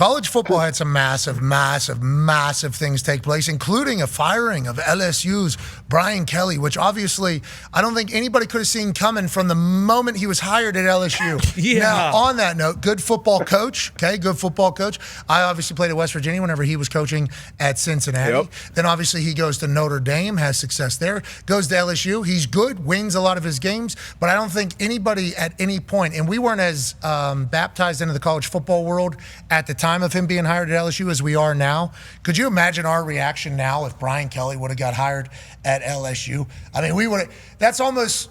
college football had some massive things take place, including a firing of LSU's Brian Kelly, which obviously I don't think anybody could have seen coming from the moment he was hired at LSU. Yeah. Now, on that note, good football coach. Okay, good football coach. I obviously played at West Virginia whenever he was coaching at Cincinnati. Yep. Then obviously he goes to Notre Dame, has success there. Goes to LSU. He's good, wins a lot of his games, but I don't think anybody at any point, and we weren't as baptized into the college football world at the time of him being hired at LSU as we are now. Could you imagine our reaction now if Brian Kelly would have got hired at LSU? I mean, we would have, that's almost,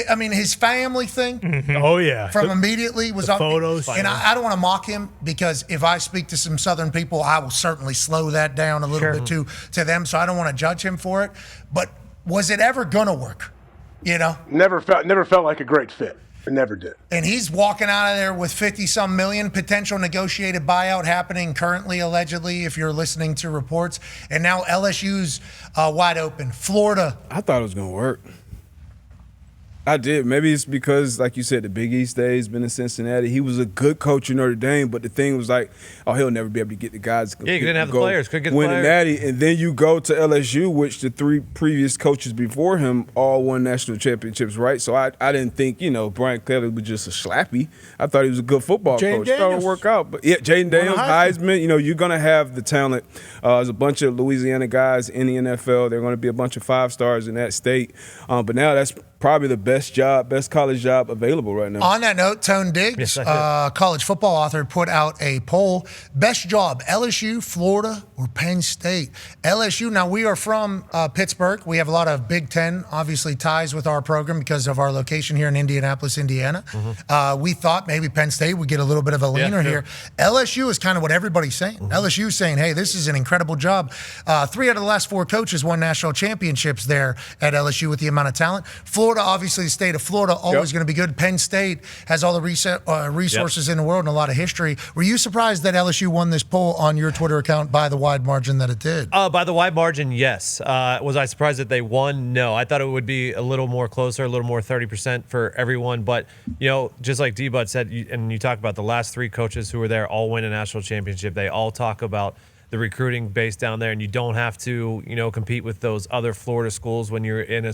I mean, his family thing. Mm-hmm. Oh, yeah. From immediately was up. Photos. And I don't want to mock him because if I speak to some Southern people, I will certainly slow that down a little bit to them. So I don't want to judge him for it. But was it ever going to work? You know? Never felt like a great fit. It never did. And he's walking out of there with 50-some million, potential negotiated buyout happening currently, allegedly, if you're listening to reports. And now LSU's wide open. Florida. I thought it was going to work. I did. Maybe it's because, like you said, the Big East days, been in Cincinnati. He was a good coach in Notre Dame, but the thing was like, oh, he'll never be able to get the guys. Yeah, you didn't have the players. Couldn't get the win players. the Natty, and then you go to LSU, which the three previous coaches before him all won national championships, right? So I didn't think, Brian Kelly was just a slappy. I thought he was a good football coach. Thought it would work out. But yeah, Jaden Daniels, Heisman, you're going to have the talent. There's a bunch of Louisiana guys in the NFL. There are going to be a bunch of 5 stars in that state. But now that's probably the best college job available right now. On that note, Tone Diggs, college football author, put out a poll. Best job, LSU, Florida, or Penn State? LSU, now we are from Pittsburgh. We have a lot of Big Ten, obviously, ties with our program because of our location here in Indianapolis, Indiana. Mm-hmm. We thought maybe Penn State would get a little bit of a leaner here. LSU is kind of what everybody's saying. Mm-hmm. LSU is saying, hey, this is an incredible job. 3 out of the last 4 coaches won national championships there at LSU with the amount of talent. Florida, obviously, the state of Florida, always going to be good. Penn State has all the resources in the world and a lot of history. Were you surprised that LSU won this poll on your Twitter account by the wide margin that it did? By the wide margin, yes. Was I surprised that they won? No. I thought it would be a little more closer, a little more 30% for everyone. But, just like D-Bud said, and you talk about the last 3 coaches who were there all win a national championship. They all talk about the recruiting base down there, and you don't have to, compete with those other Florida schools when you're at a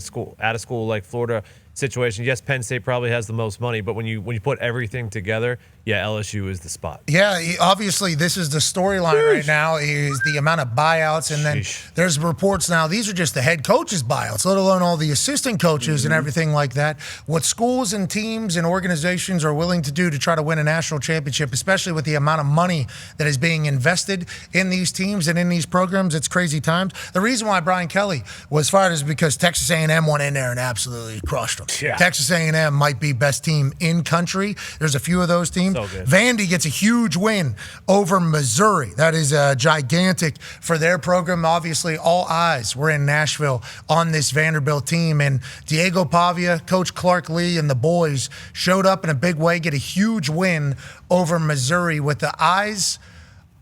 school like Florida situation. Yes, Penn State probably has the most money, but when you put everything together, yeah, LSU is the spot. Yeah, obviously this is the storyline right now is the amount of buyouts, and then there's reports now. These are just the head coaches' buyouts, let alone all the assistant coaches and everything like that. What schools and teams and organizations are willing to do to try to win a national championship, especially with the amount of money that is being invested in these teams and in these programs, it's crazy times. The reason why Brian Kelly was fired is because Texas A&M went in there and absolutely crushed them. Yeah. Texas A&M might be best team in country. There's a few of those teams. So good. Vandy gets a huge win over Missouri. That is gigantic for their program. Obviously, all eyes were in Nashville on this Vanderbilt team. And Diego Pavia, Coach Clark Lee, and the boys showed up in a big way, get a huge win over Missouri with the eyes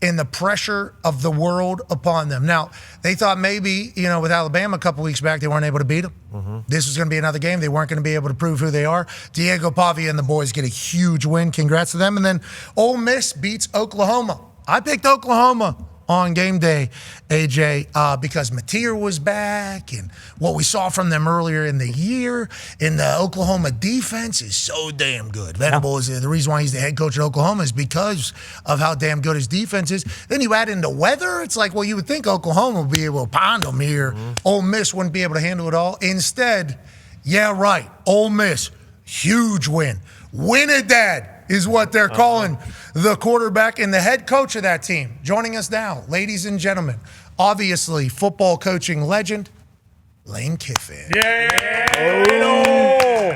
and the pressure of the world upon them. Now, they thought maybe, with Alabama a couple weeks back, they weren't able to beat them. Mm-hmm. This was going to be another game. They weren't going to be able to prove who they are. Diego Pavia and the boys get a huge win. Congrats to them. And then Ole Miss beats Oklahoma. I picked Oklahoma on game day, AJ, because Mateer was back and what we saw from them earlier in the year. And the Oklahoma defense is so damn good. Venable is the reason why he's the head coach at Oklahoma is because of how damn good his defense is. Then you add in the weather. It's like, well, you would think Oklahoma would be able to pound them here. Mm-hmm. Ole Miss wouldn't be able to handle it all. Instead, yeah, right, Ole Miss, huge win. Win it, Dad, is what they're calling the quarterback and the head coach of that team. Joining us now, ladies and gentlemen, obviously football coaching legend, Lane Kiffin. Yeah! Oh.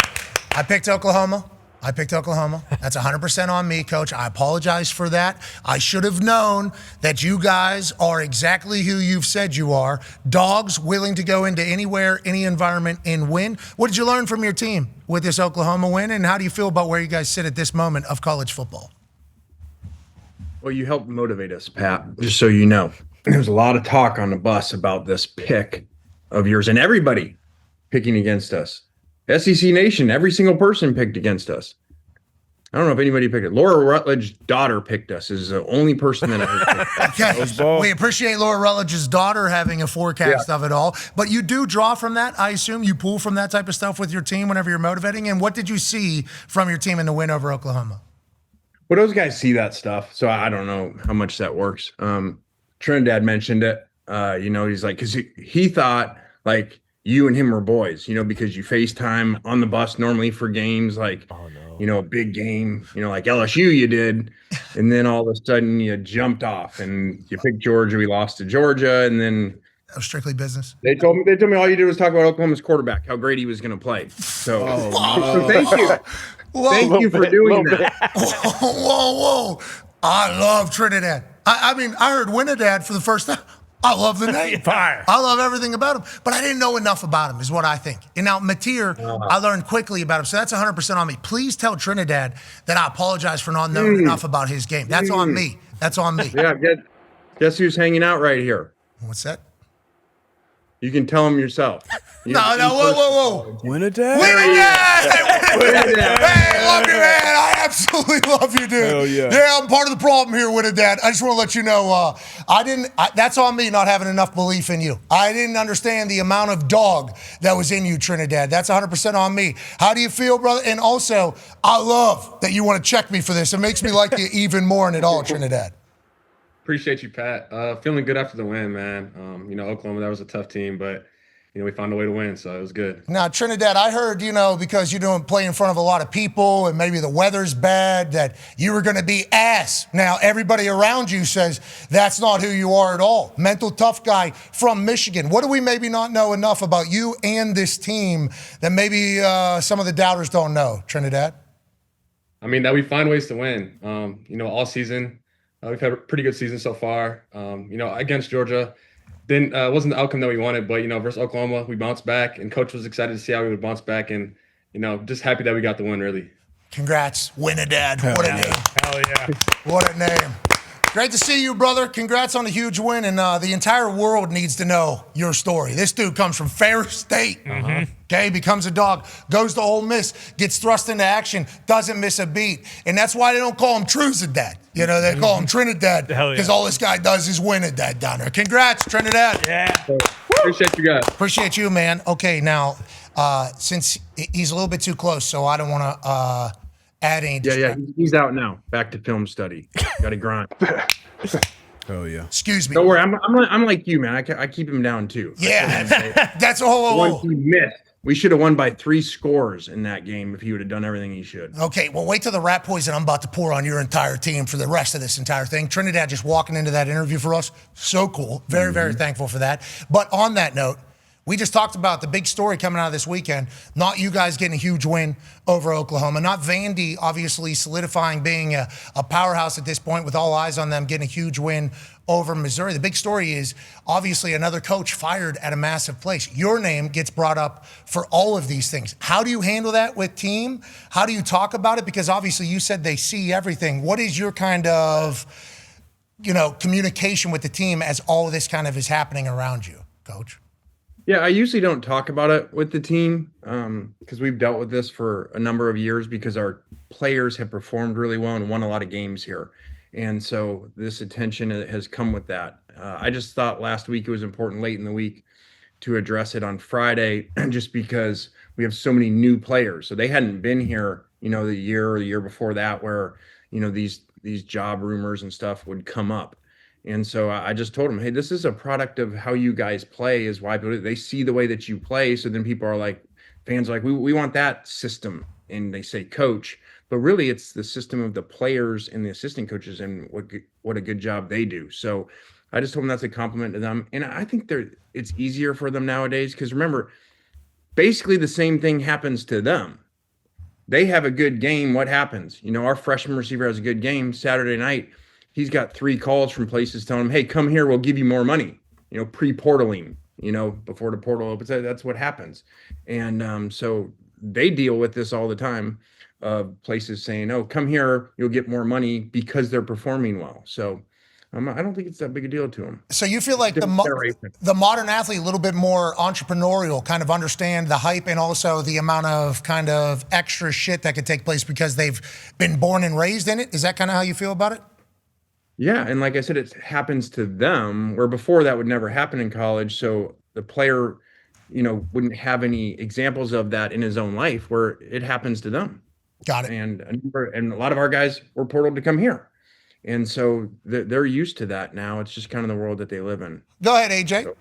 I picked Oklahoma. That's 100% on me, Coach. I apologize for that. I should have known that you guys are exactly who you've said you are. Dogs willing to go into anywhere, any environment, and win. What did you learn from your team with this Oklahoma win, and how do you feel about where you guys sit at this moment of college football? Well, you helped motivate us, Pat, just so you know. There was a lot of talk on the bus about this pick of yours and everybody picking against us. SEC Nation, every single person picked against us. I don't know if anybody picked it. Laura Rutledge's daughter picked us. Is the only person that I heard pick Okay. We appreciate Laura Rutledge's daughter having a forecast of it all. But you do draw from that, I assume? You pull from that type of stuff with your team whenever you're motivating? And what did you see from your team in the win over Oklahoma? Well, those guys see that stuff, so I don't know how much that works. Trinidad mentioned it. He's like, because he thought, like, you and him were boys, because you FaceTime on the bus normally for games, like, a big game, like LSU you did. And then all of a sudden you jumped off and you picked Georgia. We lost to Georgia. And then that was strictly business. They told me all you did was talk about Oklahoma's quarterback, how great he was going to play. So, so thank you. Thank you for doing that. Whoa. I love Trinidad. I mean, I heard Winnidad for the first time. I love the name. Fire. I love everything about him, but I didn't know enough about him is what I think. And now Matir, I learned quickly about him, so that's 100% on me. Please tell Trinidad that I apologize for not knowing enough about his game. That's on me. That's on me. Yeah, guess who's hanging out right here? What's that? You can tell him yourself. Whoa. Winnidad? Hey, love you, man. I absolutely love you, dude. Hell yeah. Yeah, I'm part of the problem here, Winnidad. I just want to let you know, that's on me not having enough belief in you. I didn't understand the amount of dog that was in you, Trinidad. That's 100% on me. How do you feel, brother? And also, I love that you want to check me for this. It makes me like you even more in it all, Trinidad. Appreciate you, Pat. Feeling good after the win, man. Oklahoma, that was a tough team, but we found a way to win, so it was good. Now, Trinidad, I heard, because you don't play in front of a lot of people and maybe the weather's bad, that you were going to be ass. Now, everybody around you says that's not who you are at all. Mental tough guy from Michigan. What do we maybe not know enough about you and this team that maybe some of the doubters don't know, Trinidad? I mean, that we find ways to win. All season. We've had a pretty good season so far. Against Georgia, wasn't the outcome that we wanted, but versus Oklahoma, we bounced back, and coach was excited to see how we would bounce back, and just happy that we got the win early. Congrats, Winnidad. What a name! Hell yeah! What a name! Great to see you, brother. Congrats on a huge win, and the entire world needs to know your story. This dude comes from Ferris State. Okay, becomes a dog, goes to Ole Miss, gets thrust into action, doesn't miss a beat, and that's why they don't call him Truzadad. They call him Trinidad because all this guy does is win at that down there. Congrats, Trinidad. Yeah. Appreciate you guys. Appreciate you, man. Okay, now, since he's a little bit too close, so I don't want to add any. Yeah, he's out now. Back to film study. Got to grind. Oh yeah. Excuse me. Don't worry, I'm like you, man. I keep him down too. Yeah, that's a whole. One he missed. We should have won by 3 scores in that game if he would have done everything he should. Okay, well, wait till the rat poison I'm about to pour on your entire team for the rest of this entire thing. Trinidad just walking into that interview for us, so cool. Very, very thankful for that. But on that note, we just talked about the big story coming out of this weekend. Not you guys getting a huge win over Oklahoma. Not Vandy obviously solidifying being a powerhouse at this point with all eyes on them getting a huge win over Missouri. The big story is obviously another coach fired at a massive place. Your name gets brought up for all of these things. How do you handle that with team? How do you talk about it? Because obviously you said they see everything. What is your kind of, communication with the team as all of this kind of is happening around you, Coach? Yeah, I usually don't talk about it with the team because we've dealt with this for a number of years because our players have performed really well and won a lot of games here. And so this attention has come with that. I just thought last week it was important late in the week to address it on Friday just because we have so many new players. So they hadn't been here, the year or the year before that where, these job rumors and stuff would come up. And so I just told them, hey, this is a product of how you guys play is why they see the way that you play. So then people are like, fans are like, we want that system. And they say coach, but really it's the system of the players and the assistant coaches and what a good job they do. So I just told them that's a compliment to them. And I think it's easier for them nowadays because remember, basically the same thing happens to them. They have a good game. What happens? Our freshman receiver has a good game Saturday night. He's got 3 calls from places telling him, hey, come here, we'll give you more money, pre-portaling, before the portal opens. That's what happens. And so they deal with this all the time, places saying, oh, come here, you'll get more money because they're performing well. So I don't think it's that big a deal to them. So you feel like the modern athlete a little bit more entrepreneurial, kind of understand the hype and also the amount of kind of extra shit that could take place because they've been born and raised in it? Is that kind of how you feel about it? Yeah, and like I said, it happens to them where before that would never happen in college. So the player, wouldn't have any examples of that in his own life where it happens to them. Got it. And a lot of our guys were portaled to come here. And so they're used to that now. It's just kind of the world that they live in. Go ahead, AJ.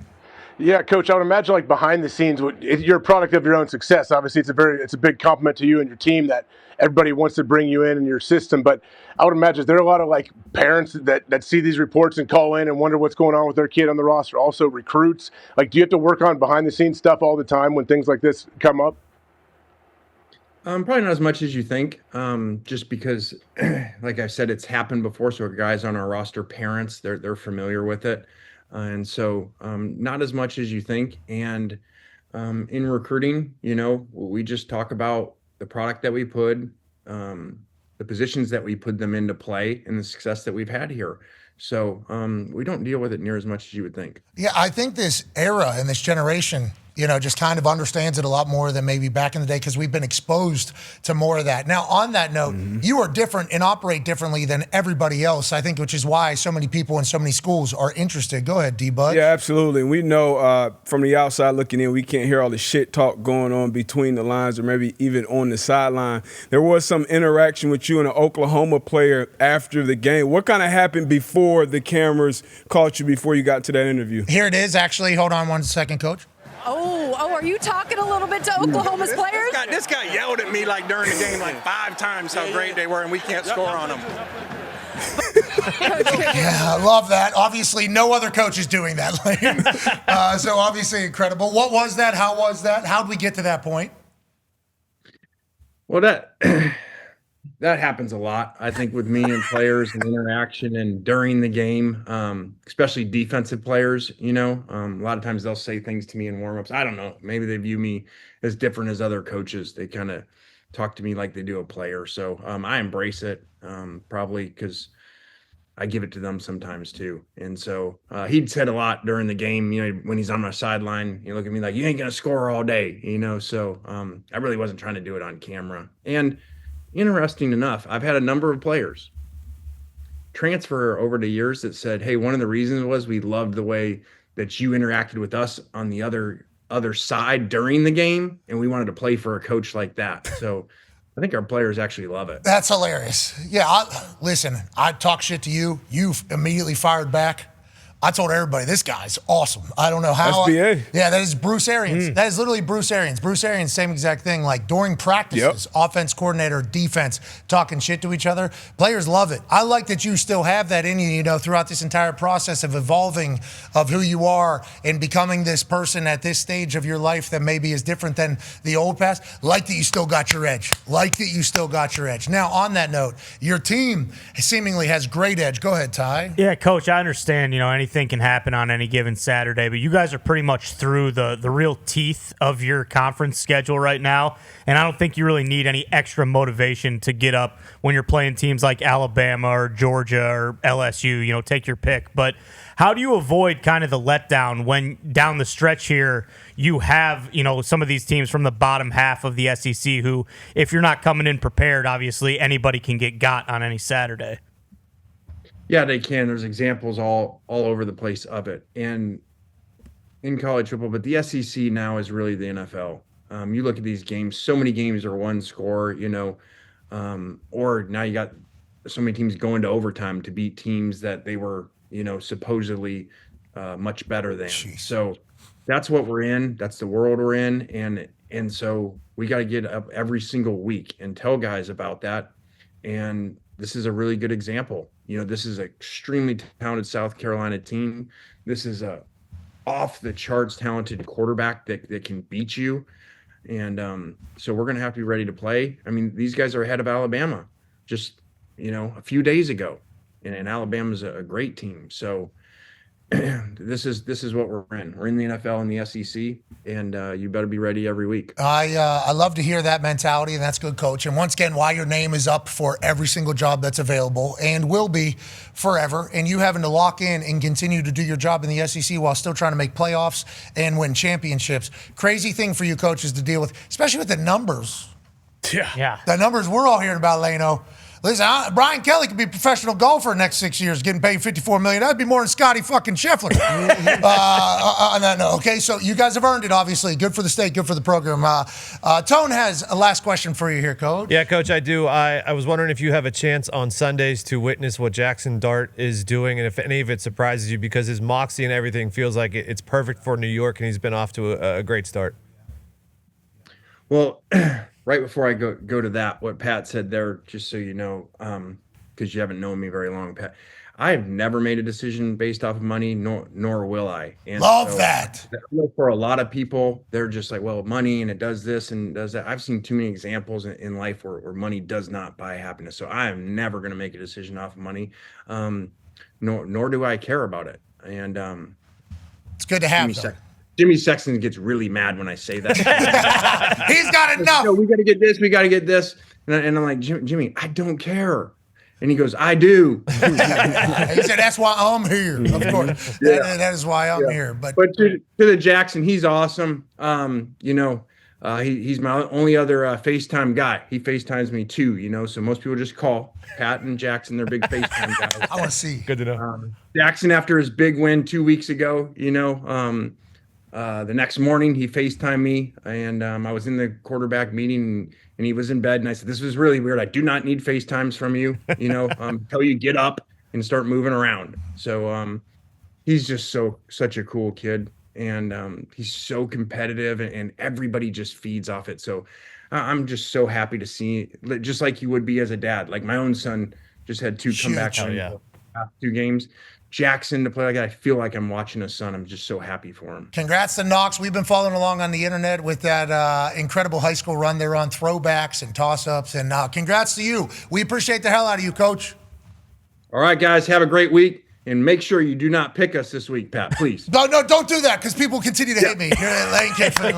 Yeah, Coach, I would imagine like behind the scenes, you're a product of your own success. Obviously, it's a big compliment to you and your team that everybody wants to bring you in your system. But I would imagine there are a lot of like parents that see these reports and call in and wonder what's going on with their kid on the roster. Also recruits. Like, do you have to work on behind the scenes stuff all the time when things like this come up? Probably not as much as you think, just because, like I said, it's happened before. So guys on our roster, parents, they're familiar with it. And so not as much as you think. And in recruiting, we just talk about the product that we put, the positions that we put them into play, and the success that we've had here. So we don't deal with it near as much as you would think. Yeah, I think this era and this generation, just kind of understands it a lot more than maybe back in the day because we've been exposed to more of that. Now, on that note, you are different and operate differently than everybody else, I think, which is why so many people in so many schools are interested. Go ahead, D-Bud. Yeah, absolutely. And we know from the outside looking in, we can't hear all the shit talk going on between the lines or maybe even on the sideline. There was some interaction with you and an Oklahoma player after the game. What kind of happened before the cameras caught you before you got to that interview? Here it is, actually. Hold on one second, Coach. Oh, are you talking a little bit to Oklahoma's players? This guy yelled at me like during the game like 5 times how great they were, and we can't score on them. Yeah, I love that. Obviously, no other coach is doing that, Lane. So obviously incredible. What was that? How was that? How'd we get to that point? Well, that happens a lot, I think, with me and players and interaction and during the game, especially defensive players. A lot of times they'll say things to me in warmups. I don't know. Maybe they view me as different as other coaches. They kind of talk to me like they do a player. So I embrace it, probably because I give it to them sometimes too. And so he'd said a lot during the game, when he's on my sideline, look at me like, you ain't going to score all day, So I really wasn't trying to do it on camera. And interesting enough, I've had a number of players transfer over the years that said, hey, one of the reasons was we loved the way that you interacted with us on the other side during the game, and we wanted to play for a coach like that. So I think our players actually love it. That's hilarious. Yeah, listen, I talk shit to you. You immediately fired back. I told everybody, this guy's awesome. I don't know how. SBA. Yeah, that is Bruce Arians. That is literally Bruce Arians. Bruce Arians, same exact thing. Like during practices, offense coordinator, defense, talking shit to each other. Players love it. I like that you still have that in you, throughout this entire process of evolving of who you are and becoming this person at this stage of your life that maybe is different than the old past. Like that you still got your edge. Now, on that note, your team seemingly has great edge. Go ahead, Ty. Yeah, Coach, I understand, anything can happen on any given Saturday, but you guys are pretty much through the real teeth of your conference schedule right now, and I don't think you really need any extra motivation to get up when you're playing teams like Alabama or Georgia or LSU, take your pick. But how do you avoid kind of the letdown when down the stretch here you have, some of these teams from the bottom half of the SEC who, if you're not coming in prepared, obviously anybody can get got on any Saturday? Yeah, they can. There's examples all over the place of it. And in college football, but the SEC now is really the NFL. You look at these games, so many games are one score, or now you got so many teams going to overtime to beat teams that they were, supposedly much better than. Jeez. So that's what we're in. That's the world we're in. And so we got to get up every single week and tell guys about that. And this is a really good example. This is an extremely talented South Carolina team. This is a off the charts talented quarterback that can beat you. And so we're going to have to be ready to play. I mean, these guys are ahead of Alabama just, a few days ago. And Alabama's a great team. So this is what we're in. We're in the NFL and the SEC, and you better be ready every week. I love to hear that mentality, and that's good, Coach. And once again, why your name is up for every single job that's available and will be forever, and you having to lock in and continue to do your job in the SEC while still trying to make playoffs and win championships. Crazy thing for you coaches to deal with, especially with the numbers. Yeah. The numbers we're all hearing about, Lano. Listen, Brian Kelly could be a professional golfer the next 6 years, getting paid $54 million. That'd be more than Scotty fucking Scheffler. On that note, okay? So you guys have earned it, obviously. Good for the state, good for the program. Tone has a last question for you here, Coach. Yeah, Coach, I do. I was wondering if you have a chance on Sundays to witness what Jackson Dart is doing, and if any of it surprises you, because his moxie and everything feels like it's perfect for New York, and he's been off to a great start. Well, right before I go to that, what Pat said there, just so you know, because you haven't known me very long, Pat, I have never made a decision based off of money, nor will I. And Love that. For a lot of people, they're just like, well, money and it does this and does that. I've seen too many examples in life where money does not buy happiness. So I am never going to make a decision off of money, nor do I care about it. And it's good to have. Jimmy Sexton gets really mad when I say that. He's got enough. We got to get this. We got to get this. And I'm like, Jimmy, I don't care. And he goes, I do. He said, that's why I'm here. Of course. That is why I'm here. But to the Jackson, he's awesome. He's my only other FaceTime guy. He FaceTimes me too, so most people just call. Pat and Jackson, they're big FaceTime guys. I want to see. Good to know. Jackson, after his big win 2 weeks ago, the next morning he FaceTimed me, and I was in the quarterback meeting, and he was in bed, and I said, this was really weird. I do not need FaceTimes from you, tell you get up and start moving around. So he's just such a cool kid, and he's so competitive, and everybody just feeds off it. So I'm just so happy to see, just like you would be as a dad. Like my own son just had 2 comebacks in 2 games. Jackson to play like that, I feel like I'm watching a son. I'm just so happy for him. Congrats to Knox. We've been following along on the internet with that incredible high school run they're on, throwbacks and toss-ups. And congrats to you. We appreciate the hell out of you, Coach. All right, guys, have a great week. And make sure you do not pick us this week, Pat, please. No, don't do that, because people continue to hate me. Lane Kiffin.